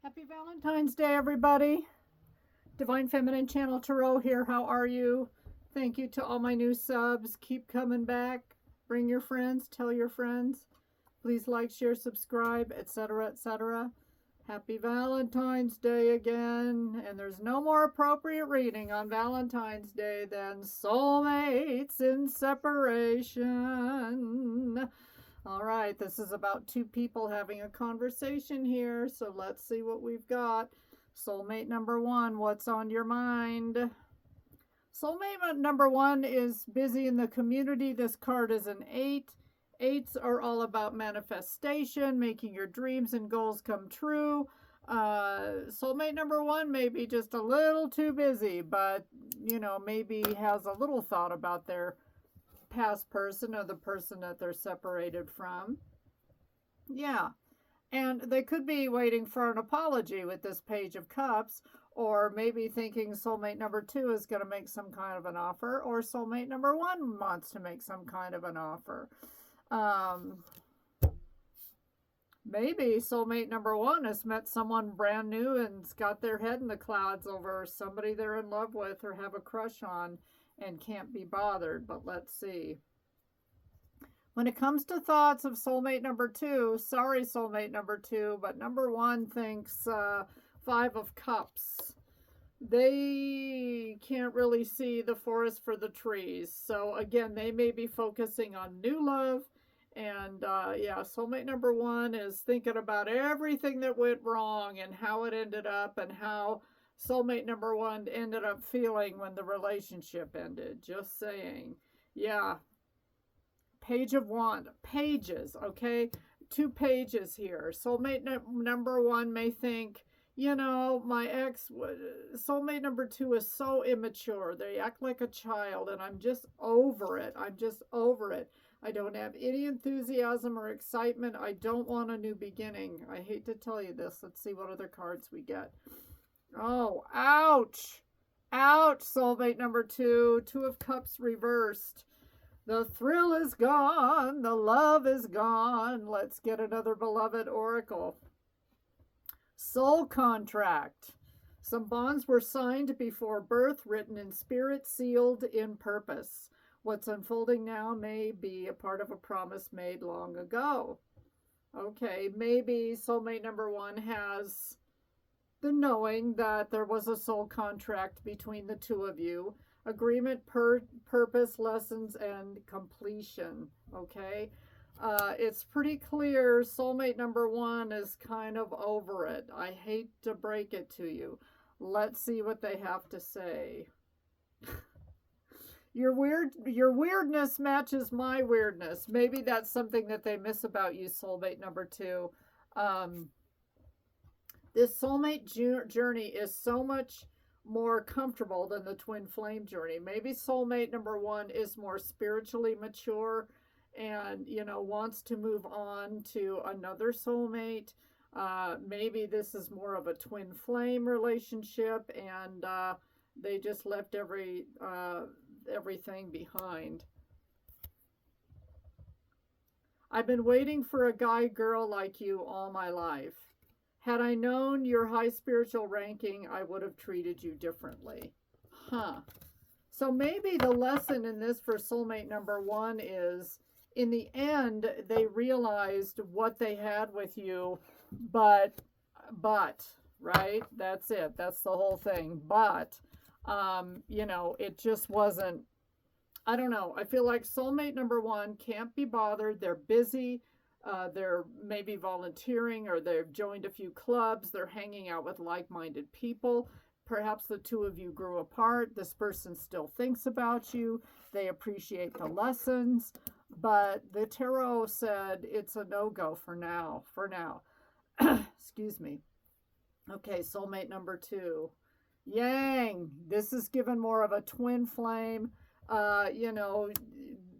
Happy Valentine's Day, everybody. Divine Feminine Channel Tarot here. How are you? Thank you to all my new subs. Keep coming back. Bring your friends. Tell your friends. Please like, share, subscribe, etc., etc. Happy Valentine's Day again. And there's no more appropriate reading on Valentine's Day than Soulmates in Separation. All right, this is about two people having a conversation here, so let's see what we've got. Soulmate number one, what's on your mind? Soulmate number one is busy in the community. This card is an 8. 8s are all about manifestation, making your dreams and goals come true. Soulmate number one may be just a little too busy, but, you know, maybe has a little thought about their past person or the person that they're separated from. Yeah. And they could be waiting for an apology with this Page of Cups, or maybe thinking soulmate number two is going to make some kind of an offer, or soulmate number one wants to make some kind of an offer. Maybe soulmate number one has met someone brand new and's got their head in the clouds over somebody they're in love with or have a crush on and can't be bothered, but let's see. When it comes to thoughts of soulmate number two, sorry soulmate number two, but number one thinks 5 of Cups. They can't really see the forest for the trees. So again, they may be focusing on new love. And yeah, soulmate number one is thinking about everything that went wrong and how it ended up and how soulmate number one ended up feeling when the relationship ended. Just saying. Yeah. Page of Wand. Pages, okay? 2 pages here. Soulmate number one may think, you know, my ex, soulmate number two is so immature. They act like a child, and I'm just over it. I'm just over it. I don't have any enthusiasm or excitement. I don't want a new beginning. I hate to tell you this. Let's see what other cards we get. Oh, ouch. Ouch, soulmate number two. 2 of Cups reversed. The thrill is gone. The love is gone. Let's get another beloved oracle. Soul contract. Some bonds were signed before birth, written in spirit, sealed in purpose. What's unfolding now may be a part of a promise made long ago. Okay, maybe soulmate number one has the knowing that there was a soul contract between the two of you. Agreement, purpose, lessons, and completion. Okay? It's pretty clear soulmate number one is kind of over it. I hate to break it to you. Let's see what they have to say. Your weirdness matches my weirdness. Maybe that's something that they miss about you, soulmate number two. This soulmate journey is so much more comfortable than the twin flame journey. Maybe soulmate number one is more spiritually mature and, you know, wants to move on to another soulmate. Maybe this is more of a twin flame relationship, and they just left everything behind. I've been waiting for a guy girl like you all my life. Had I known your high spiritual ranking, I would have treated you differently. Huh. So maybe the lesson in this for soulmate number one is, in the end, they realized what they had with you, but, right? That's it. That's the whole thing. But, you know, it just wasn't, I don't know. I feel like soulmate number one can't be bothered. They're busy. They're maybe volunteering, or they've joined a few clubs. They're hanging out with like-minded people. Perhaps the two of you grew apart. This person still thinks about you. They appreciate the lessons. But the tarot said it's a no-go for now. Excuse me. Okay, soulmate number two. Yang. This is given more of a twin flame. You know,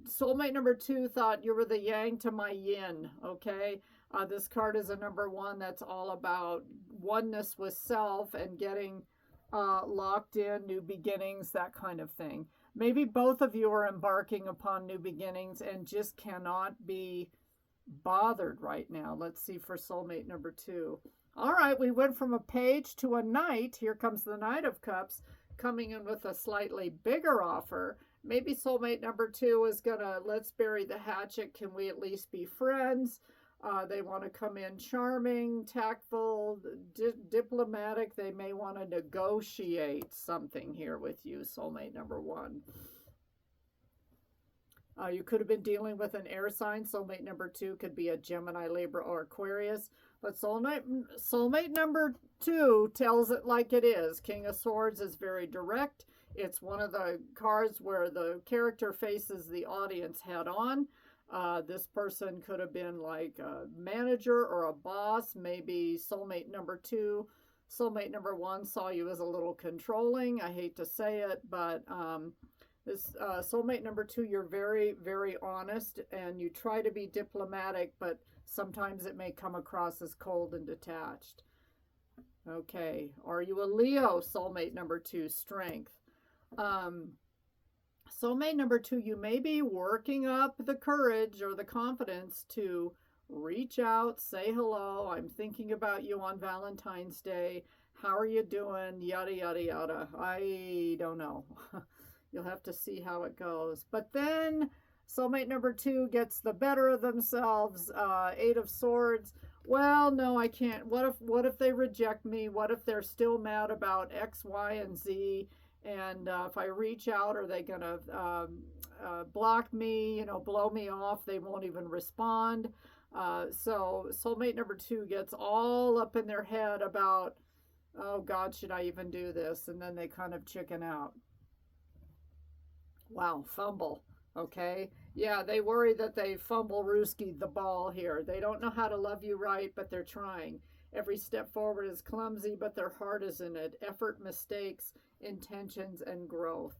soulmate number two thought you were the yang to my yin, okay? This card is a number one that's all about oneness with self and getting locked in, new beginnings, that kind of thing. Maybe both of you are embarking upon new beginnings and just cannot be bothered right now. Let's see for soulmate number 2. All right, we went from a page to a knight. Here comes the Knight of Cups coming in with a slightly bigger offer. Maybe soulmate number 2 is gonna, let's bury the hatchet. Can we at least be friends? They want to come in charming, tactful, diplomatic. They may want to negotiate something here with you, soulmate number 1. You could have been dealing with an air sign. Soulmate number 2 could be a Gemini, Libra, or Aquarius. But soulmate number 2 tells it like it is. King of Swords is very direct. It's one of the cards where the character faces the audience head on. This person could have been like a manager or a boss. Maybe soulmate number 2. Soulmate number 1 saw you as a little controlling. I hate to say it, but this soulmate number 2, you're very, very honest and you try to be diplomatic, but sometimes it may come across as cold and detached. Okay, are you a Leo? Soulmate number 2, strength. Soulmate number 2, you may be working up the courage or the confidence to reach out, say hello. I'm thinking about you on Valentine's Day. How are you doing? Yada, yada, yada. I don't know. You'll have to see how it goes. But then soulmate number 2 gets the better of themselves. 8 of Swords. Well, no, I can't. What if they reject me? What if they're still mad about X, Y, and Z? And if I reach out, are they going to block me, blow me off? They won't even respond. So soulmate number 2 gets all up in their head about, oh God, should I even do this? And then they kind of chicken out. Wow, fumble. Okay. Yeah, they worry that they fumble Rooski the ball here. They don't know how to love you right, but they're trying. Every step forward is clumsy, but their heart is in it. Effort, mistakes, intentions, and growth.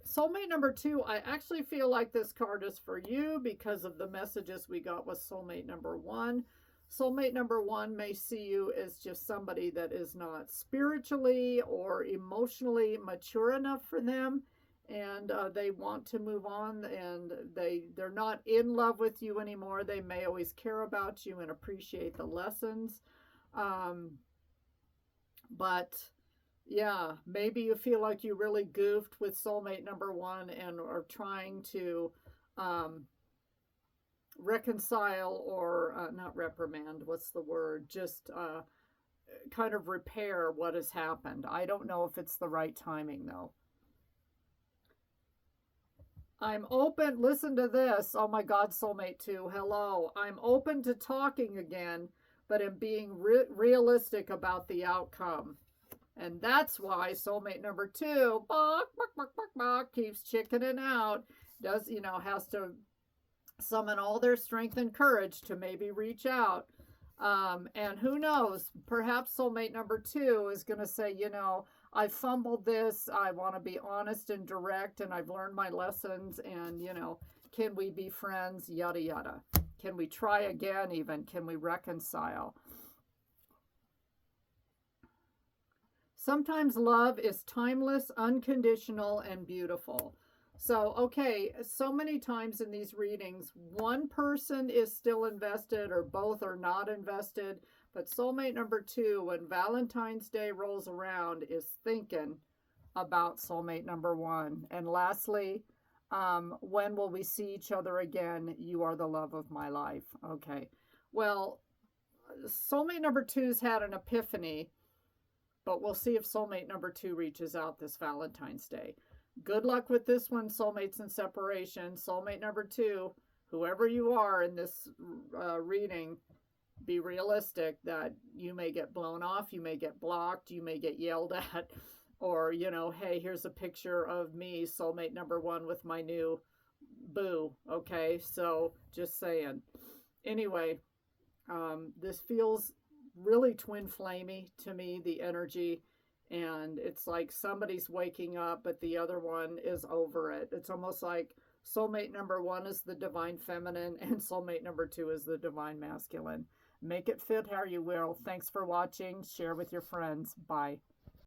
Soulmate number 2, I actually feel like this card is for you because of the messages we got with soulmate number 1. Soulmate number 1 may see you as just somebody that is not spiritually or emotionally mature enough for them. And they want to move on, and they're not in love with you anymore. They may always care about you and appreciate the lessons. But yeah, maybe you feel like you really goofed with soulmate number 1 and are trying to reconcile or not reprimand, what's the word? Just kind of repair what has happened. I don't know if it's the right timing though. I'm open, listen to this. Oh my God, soulmate 2, hello. I'm open to talking again, but am being realistic about the outcome. And that's why soulmate number 2, keeps chickening out. Does, has to summon all their strength and courage to maybe reach out. And who knows, perhaps soulmate number 2 is going to say, I fumbled this. I want to be honest and direct, and I've learned my lessons. And, can we be friends? Yada, yada. Can we try again even? Can we reconcile? Sometimes love is timeless, unconditional, and beautiful. So, okay, so many times in these readings, one person is still invested or both are not invested. But soulmate number 2, when Valentine's Day rolls around, is thinking about soulmate number 1. And lastly, when will we see each other again? You are the love of my life. Okay. Well, soulmate number 2's had an epiphany, but we'll see if soulmate number 2 reaches out this Valentine's Day. Good luck with this one, soulmates in separation. Soulmate number 2, whoever you are in this reading, be realistic that you may get blown off, you may get blocked, you may get yelled at, or, hey, here's a picture of me, soulmate number 1, with my new boo. Okay, so just saying. Anyway, this feels really twin flamey to me, the energy, and it's like somebody's waking up, but the other one is over it. It's almost like soulmate number 1 is the divine feminine and soulmate number 2 is the divine masculine. Make it fit how you will. Thanks for watching. Share with your friends. Bye.